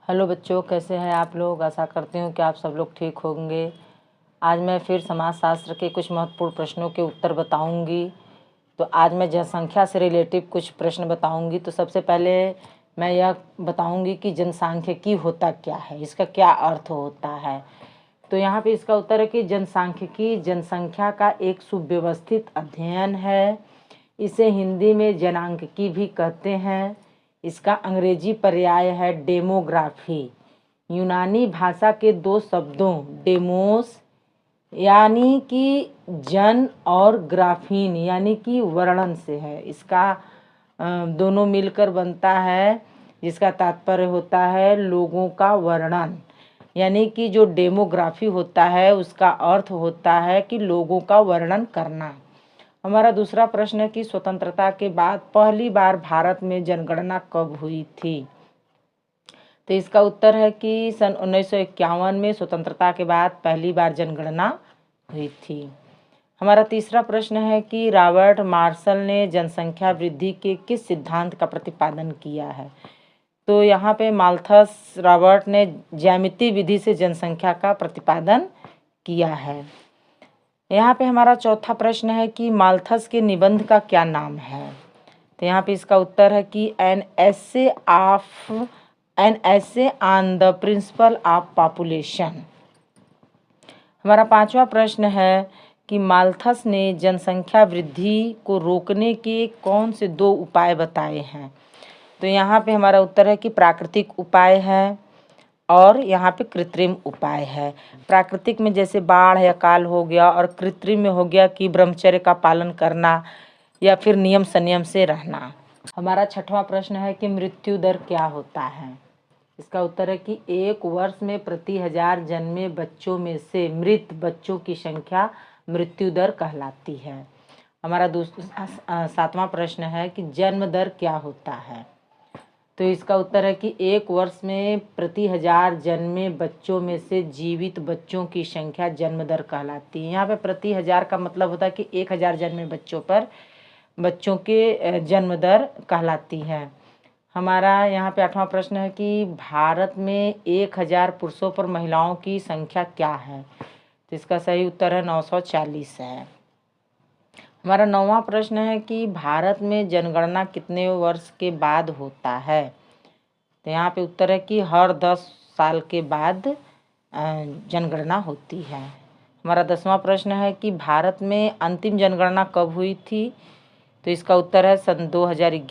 Hello बच्चों, कैसे हैं आप लोग। आशा करती हूँ कि आप सब लोग ठीक होंगे। आज मैं फिर समाजशास्त्र के कुछ महत्वपूर्ण प्रश्नों के उत्तर बताऊंगी। तो आज मैं जनसंख्या से रिलेटिव कुछ प्रश्न बताऊंगी। तो सबसे पहले मैं यह बताऊंगी कि जनसांख्यिकी होता क्या है, इसका क्या अर्थ होता है। तो यहाँ पे इसका उत्तर है कि जनसांख्यिकी जनसंख्या का एक सुव्यवस्थित अध्ययन है। इसे हिंदी में जनांकिकी भी कहते हैं। इसका अंग्रेजी पर्याय है डेमोग्राफी। यूनानी भाषा के दो शब्दों डेमोस यानी कि जन और ग्राफीन यानी कि वर्णन से है। इसका दोनों मिलकर बनता है, जिसका तात्पर्य होता है लोगों का वर्णन। यानी कि जो डेमोग्राफी होता है उसका अर्थ होता है कि लोगों का वर्णन करना। हमारा दूसरा प्रश्न है कि स्वतंत्रता के बाद पहली बार भारत में जनगणना कब हुई थी। तो इसका उत्तर है कि सन 1951 में स्वतंत्रता के बाद पहली बार जनगणना हुई थी। हमारा तीसरा प्रश्न है कि रॉबर्ट मार्शल ने जनसंख्या वृद्धि के किस सिद्धांत का प्रतिपादन किया है। तो यहाँ पे माल्थस रॉबर्ट ने ज्यामितीय विधि से जनसंख्या का प्रतिपादन किया है। यहाँ पे हमारा चौथा प्रश्न है कि माल्थस के निबंध का क्या नाम है। तो यहाँ पे इसका उत्तर है कि an essay on the principle of population. हमारा पांचवा प्रश्न है कि माल्थस ने जनसंख्या वृद्धि को रोकने के कौन से दो उपाय बताए हैं। तो यहाँ पे हमारा उत्तर है कि प्राकृतिक उपाय है और यहाँ पे कृत्रिम उपाय है। प्राकृतिक में जैसे बाढ़ या अकाल हो गया, और कृत्रिम में हो गया कि ब्रह्मचर्य का पालन करना या फिर नियम संयम से रहना। हमारा छठवां प्रश्न है कि मृत्यु दर क्या होता है। इसका उत्तर है कि एक वर्ष में प्रति 1000 जन्मे बच्चों में से मृत बच्चों की संख्या मृत्यु दर कहलाती है। हमारा सातवां प्रश्न है कि जन्म दर क्या होता है। तो इसका उत्तर है कि एक वर्ष में प्रति 1000 जन्मे बच्चों में से जीवित बच्चों की संख्या जन्म दर कहलाती है। यहाँ पे प्रति 1000 का मतलब होता है कि 1000 जन्मे बच्चों पर बच्चों के जन्म दर कहलाती है। हमारा यहाँ पे आठवां प्रश्न है कि भारत में 1000 पुरुषों पर महिलाओं की संख्या क्या है। तो इसका सही उत्तर है 940 है। हमारा नौवां प्रश्न है कि भारत में जनगणना कितने वर्ष के बाद होता है। तो यहाँ पे उत्तर है कि हर 10 साल के बाद जनगणना होती है। हमारा 10वां प्रश्न है कि भारत में अंतिम जनगणना कब हुई थी। तो इसका उत्तर है सन 2011।